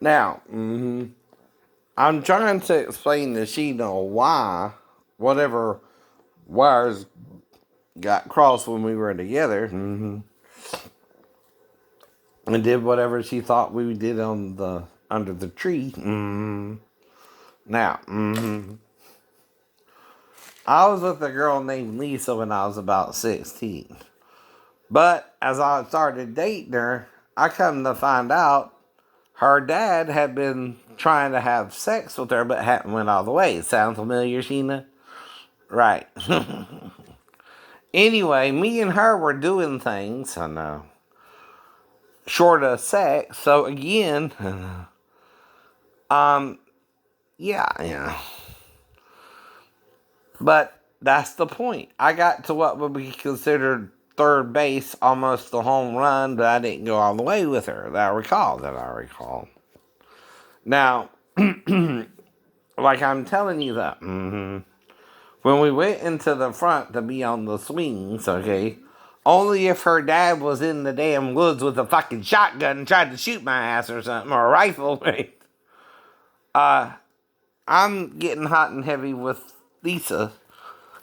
Now, I'm trying to explain to Sheena why whatever wires got crossed when we were together, and did whatever she thought we did on the under the tree. Now, I was with a girl named Lisa when I was about 16. But as I started dating her, I come to find out her dad had been trying to have sex with her but hadn't went all the way. Sound familiar, Sheena? Right. Anyway, me and her were doing things, I know, short of sex. So again, yeah. But that's the point. I got to what would be considered third base, almost the home run, but I didn't go all the way with her. That I recall. Now, like I'm telling you that, when we went into the front to be on the swings, okay, only if her dad was in the damn woods with a fucking shotgun and tried to shoot my ass or something, or a rifle, right? I'm getting hot and heavy with Lisa,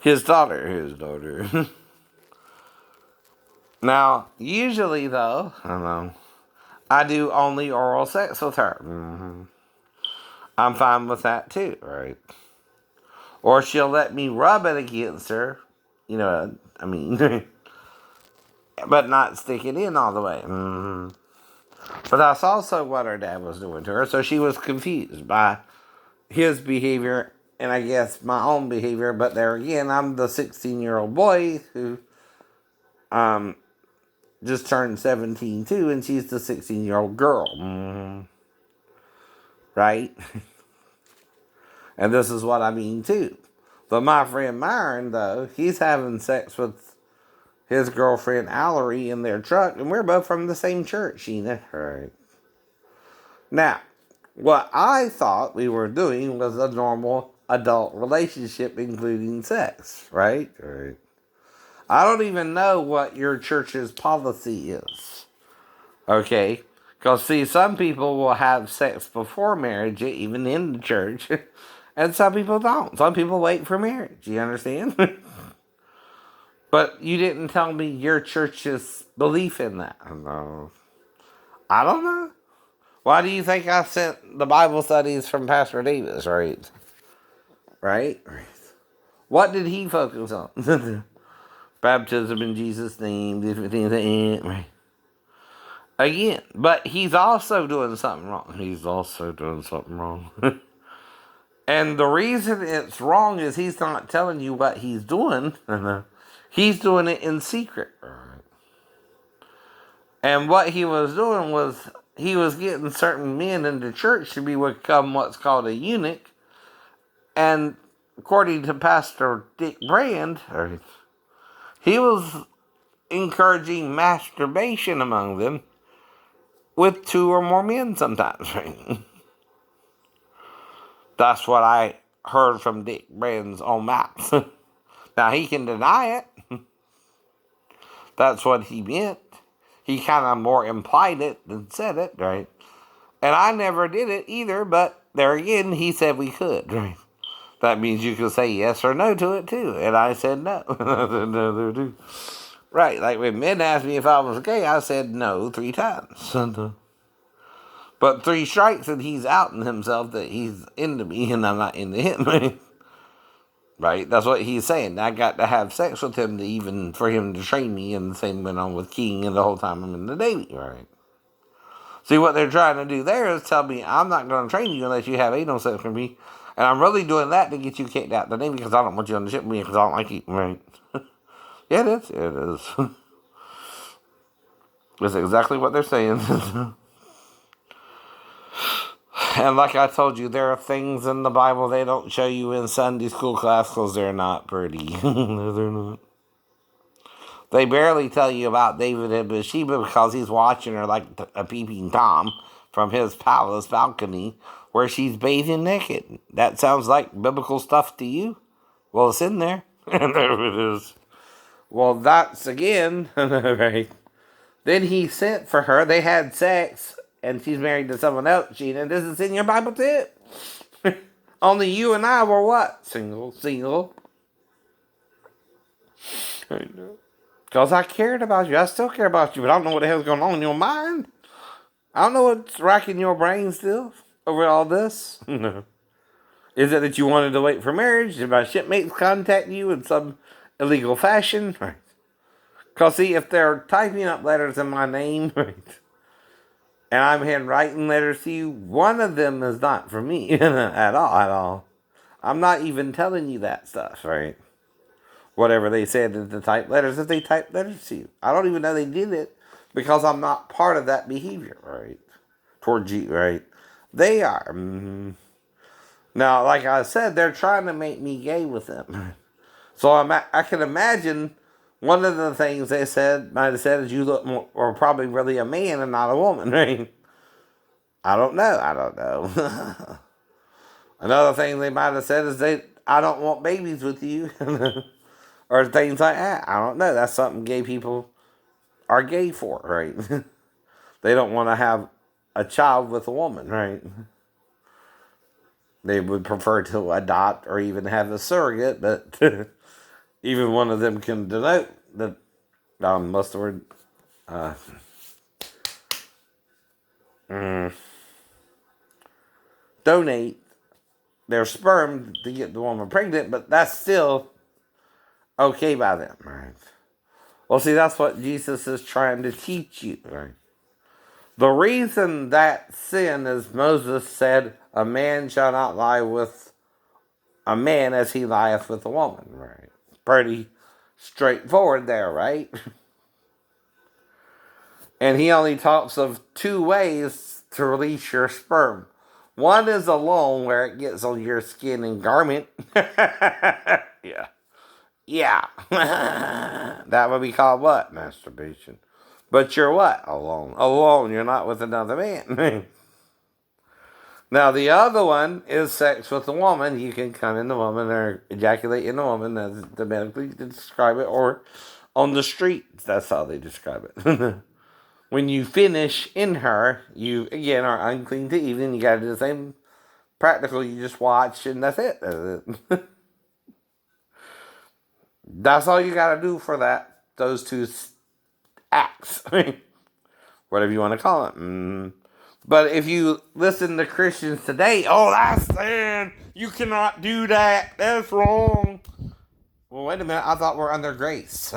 his daughter. Now, usually though, I don't know, I do only oral sex with her. I'm fine with that too, right? Or she'll let me rub it against her, you know, I mean, but not stick it in all the way. But that's also what her dad was doing to her, so she was confused by his behavior and I guess my own behavior. But there again, I'm the 16-year-old boy who just turned 17 too, and she's the 16-year-old girl. Right? And this is what I mean too. But my friend Myron, though, he's having sex with his girlfriend Allery in their truck, and we're both from the same church, Sheena. Right. Now, what I thought we were doing was a normal adult relationship, including sex, right? Right. I don't even know what your church's policy is, okay? Because, see, some people will have sex before marriage, even in the church, and some people don't. Some people wait for marriage, you understand? But you didn't tell me your church's belief in that. No. I don't know. Why do you think I sent the Bible studies from Pastor Davis, right? Right? What did he focus on? Baptism in Jesus' name, different things. Right. Again, but he's also doing something wrong. And the reason it's wrong is he's not telling you what he's doing. He's doing it in secret. And what he was doing was he was getting certain men in the church to become what's called a eunuch. And according to Pastor Dick Brand, he was encouraging masturbation among them with two or more men sometimes. That's what I heard from Dick Brand's own mouth. Now, he can deny it. That's what he meant. He kind of more implied it than said it, right? And I never did it either, but there again, he said we could, right? That means you could say yes or no to it too. And I said no. No. Right, like when men asked me if I was gay, I said no 3 times. But 3 strikes and he's outing himself that he's into me and I'm not into him. Right? That's what he's saying. I got to have sex with him for him to train me, and the same went on with King and the whole time I'm in the Navy, right? See, what they're trying to do there is tell me I'm not going to train you unless you have anal sex with me. And I'm really doing that to get you kicked out of the Navy because I don't want you on the ship with me because I don't like you, right? Yeah, it is. It is. That's exactly what they're saying. And like I told you, there are things in the Bible they don't show you in Sunday school class because they're not pretty. No, they're not. They barely tell you about David and Bathsheba because he's watching her like a peeping Tom from his palace balcony where she's bathing naked. That sounds like biblical stuff to you? Well, it's in there. And there it is. Well, that's again, right. Then he sent for her. They had sex, and she's married to someone else, Sheena. This is in your Bible too. Only you and I were what? Single. I know. Because I cared about you. I still care about you, but I don't know what the hell's going on in your mind. I don't know what's racking your brain still over all this. No. Is it that you wanted to wait for marriage? Did my shipmates contact you in some illegal fashion? Right. Because, see, if they're typing up letters in my name, right, and I'm handwriting letters to you, one of them is not for me at all. I'm not even telling you that stuff, right? Whatever they said in the type letters, if they type letters to you. I don't even know they did it because I'm not part of that behavior, right? Towards you, right? They are. Now, like I said, they're trying to make me gay with them. So I can imagine one of the things they might have said is you look more, or probably really a man and not a woman, right? I don't know. Another thing they might have said is I don't want babies with you. Or things like that. I don't know. That's something gay people are gay for, right? They don't want to have a child with a woman, right? They would prefer to adopt or even have a surrogate, but even one of them can denote that, what's the word? Donate their sperm to get the woman pregnant, but that's still okay by them, right? Well, see, that's what Jesus is trying to teach you, right? The reason that sin is Moses said, a man shall not lie with a man as he lieth with a woman, right? Pretty straightforward there, right? And he only talks of two ways to release your sperm. One is alone, where it gets on your skin and garment. Yeah. Yeah. That would be called what? Masturbation. But you're what? Alone. Alone. You're not with another man. Now, the other one is sex with a woman. You can come in the woman or ejaculate in the woman, as the medically describe it, or on the streets. That's how they describe it. When you finish in her, you, again, are unclean to evening. You got to do the same practical. You just watch, and that's it. That's all you got to do for that. Those two acts. Whatever you want to call it. But if you listen to Christians today, oh, that's sin. You cannot do that. That's wrong. Well, wait a minute. I thought we're under grace.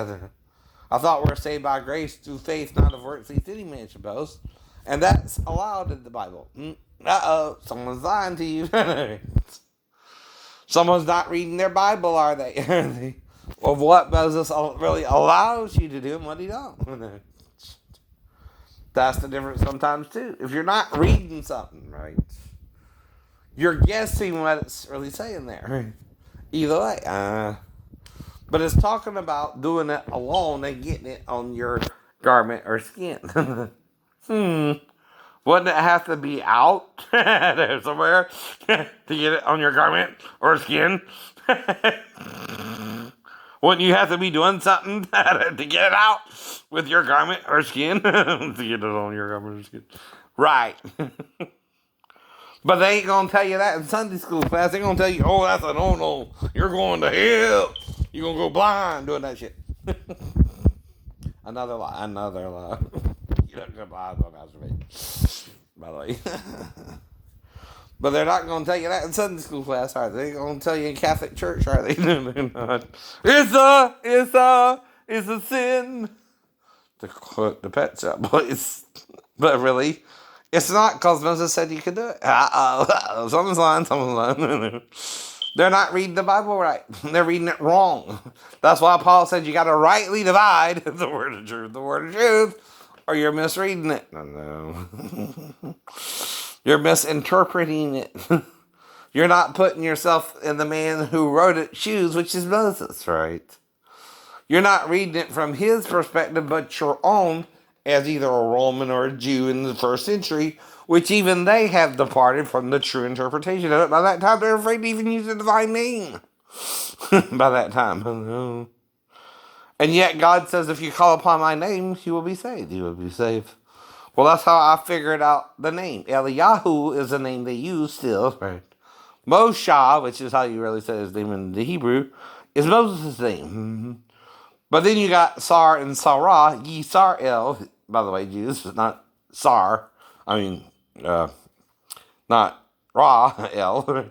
I thought we're saved by grace through faith, not of works, lest any man should boast. And that's allowed in the Bible. Uh-oh. Someone's lying to you. Someone's not reading their Bible, are they? Of what Moses really allows you to do and what he don't. That's the difference sometimes, too. If you're not reading something, right, you're guessing what it's really saying there. Either way. But it's talking about doing it alone and getting it on your garment or skin. Wouldn't it have to be out there somewhere to get it on your garment or skin? Wouldn't you have to be doing something to get it out with your garment or skin? To get it on your garment or skin. Right. But they ain't going to tell you that in Sunday school class. They're going to tell you, oh, that's a no-no. You're going to hell. You're going to go blind doing that shit. Another lie. You don't go blind on masturbate. By the way. But they're not going to tell you that in Sunday school class, are they? They're going to tell you in Catholic church, are they? No, they're not. It's a sin. To quote the Pet Shop Boys. But really, it's not, because Moses said you could do it. Someone's lying. They're not reading the Bible right. They're reading it wrong. That's why Paul said you got to rightly divide the word of truth, or you're misreading it. No. You're misinterpreting it. You're not putting yourself in the man who wrote it shoes, which is Moses, right? You're not reading it from his perspective, but your own, as either a Roman or a Jew in the first century, which even they have departed from the true interpretation of it. By that time, they're afraid to even use the divine name. By that time. And yet God says, if you call upon my name, you will be saved. You will be saved. Well, that's how I figured out the name. Eliyahu is a name they use still. Right. Moshe, which is how you really say his name in the Hebrew, is Moses' name. But then you got Sar and Sarah, Yisrael. By the way, Jews, not Sar. I mean, not Ra, El.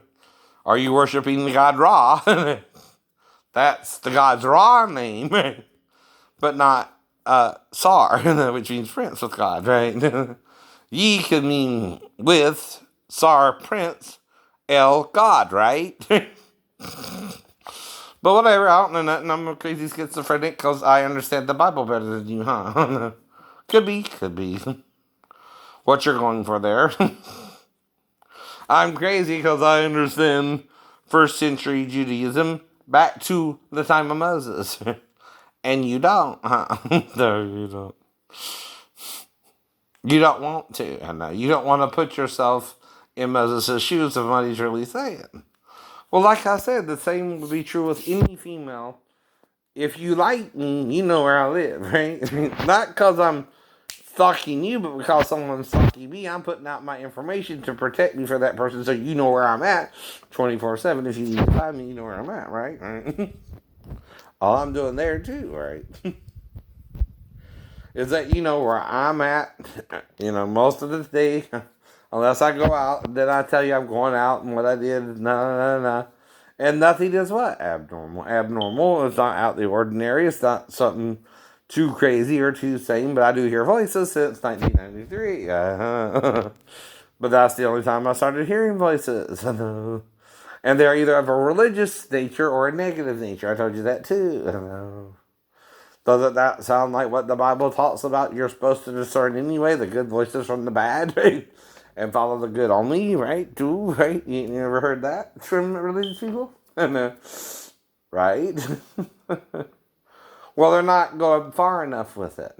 Are you worshiping the god Ra? That's the god's Ra name, but not Sar, which means prince with God, right? Ye could mean with, Sar, prince, El, God, right? But whatever, I don't know nothing. I'm a crazy schizophrenic because I understand the Bible better than you, huh? Could be, could be. What you're going for there. I'm crazy because I understand first century Judaism back to the time of Moses. And you don't, huh? No, you don't. You don't want to. I know. You don't want to put yourself in Moses' shoes of what he's really saying. Well, like I said, the same would be true with any female. If you like me, you know where I live, right? Not because I'm stalking you, but because someone's stalking me, I'm putting out my information to protect me for that person so you know where I'm at 24/7. If you need to find me, you know where I'm at, right? All I'm doing there, too, right? Is that you know where I'm at, most of the day, unless I go out, then I tell you I'm going out and what I did, no. And nothing is what? Abnormal. Abnormal is not out of the ordinary. It's not something too crazy or too sane, but I do hear voices since 1993. But that's the only time I started hearing voices. And they're either of a religious nature or a negative nature. I told you that too. Doesn't that sound like what the Bible talks about? You're supposed to discern anyway the good voices from the bad, right? And follow the good only, right? Too, right? You never heard that from religious people? Right? Well, they're not going far enough with it.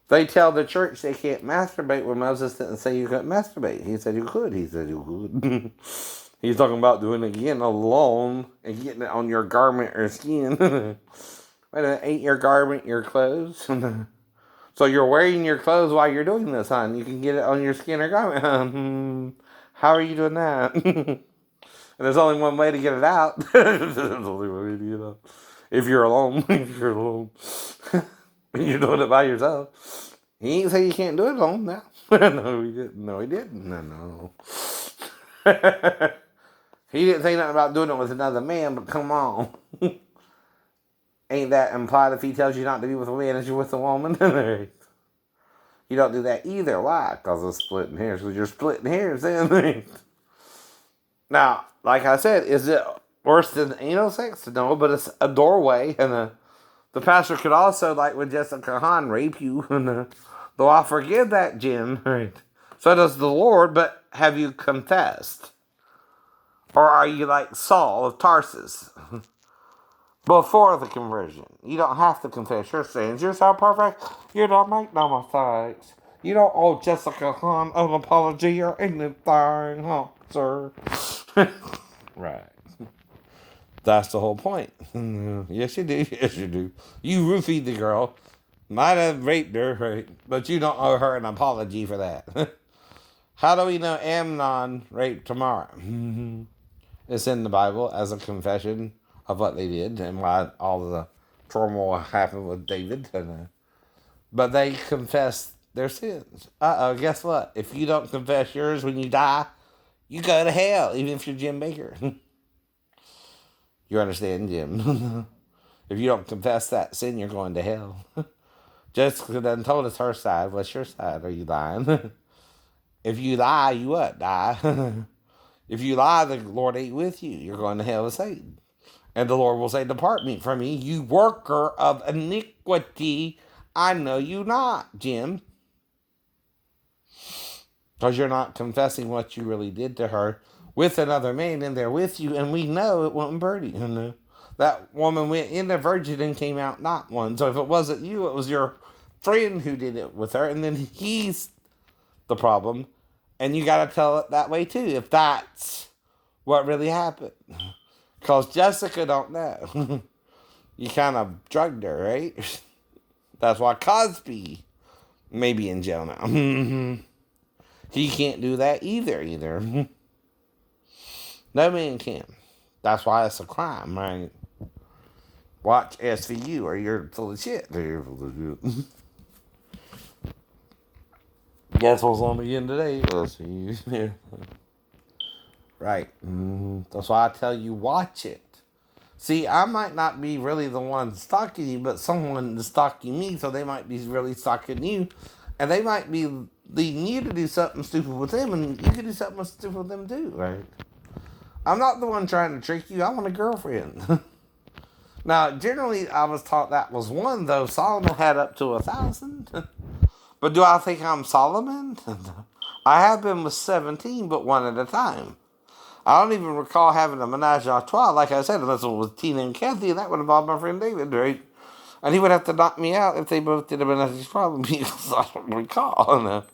They tell the church they can't masturbate when Moses didn't say you couldn't masturbate. He said you could. He said you could. He's talking about doing it again alone and getting it on your garment or skin. Wait a minute, ain't your garment your clothes? So you're wearing your clothes while you're doing this, hon. You can get it on your skin or garment. How are you doing that? And there's only one way to get it out. There's only one way to get it out. If you're alone. If you're alone. You're doing it by yourself. He ain't say you can't do it alone now. No, he didn't. No, he didn't. No. He didn't say nothing about doing it with another man, but come on. Ain't that implied if he tells you not to be with a man as you're with a woman? You don't do that either. Why? Because of splitting hairs. Because you're splitting hairs then. Now, like I said, is it worse than anal sex? No, but it's a doorway. And the pastor could also, like with Jessica Hahn, rape you. Though I forgive that, Jim. Right. So does the Lord, but have you confessed? Or are you like Saul of Tarsus? Before the conversion. You don't have to confess your sins. You're so perfect. You don't make no mistakes. You don't owe Jessica Hahn an apology or anything, huh, sir? Right. That's the whole point. Yes, you do. Yes, you do. You roofied the girl. Might have raped her, right? But you don't owe her an apology for that. How do we know Amnon raped Tamar? It's in the Bible as a confession of what they did and why all the turmoil happened with David. But they confessed their sins. Guess what? If you don't confess yours when you die, you go to hell, even if you're Jim Baker. You understand, Jim? If you don't confess that sin, you're going to hell. Jessica done told us her side. What's your side? Are you lying? If you lie, you what? Die. If you lie, the Lord ain't with you. You're going to hell with Satan. And the Lord will say, depart me from me, you worker of iniquity. I know you not, Jim. Because you're not confessing what you really did to her with another man in there with you. And we know it wasn't Birdie. That woman went in a virgin and came out not one. So if it wasn't you, it was your friend who did it with her. And then he's the problem. And you got to tell it that way too, if that's what really happened. Because Jessica don't know. You kind of drugged her, right? That's why Cosby Maybe in jail now. He can't do that either. No man can. That's why it's a crime, right? Watch SVU or you're full of shit. Guess what's on again today? Let's see. Right. That's why I tell you, watch it. See, I might not be really the one stalking you, but someone is stalking me, so they might be really stalking you. And they might be leading you to do something stupid with them, and you can do something stupid with them too, right? I'm not the one trying to trick you. I want a girlfriend. Now, generally, I was taught that was one, though. Solomon had up to 1,000. But do I think I'm Solomon? I have been with 17, but one at a time. I don't even recall having a menage a trois, like I said, unless it was Tina and Kathy, and that would involve my friend David, right? And he would have to knock me out if they both did a menage a trois because I don't recall. No.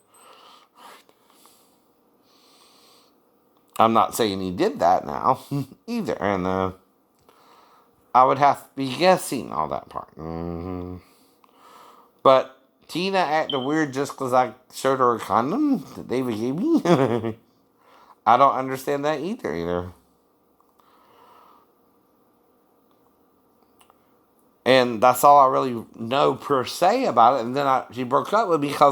I'm not saying he did that now, either, and I would have to be guessing all that part. But Tina acted weird just because I showed her a condom that David gave me. I don't understand that either. And that's all I really know per se about it. And then she broke up with me because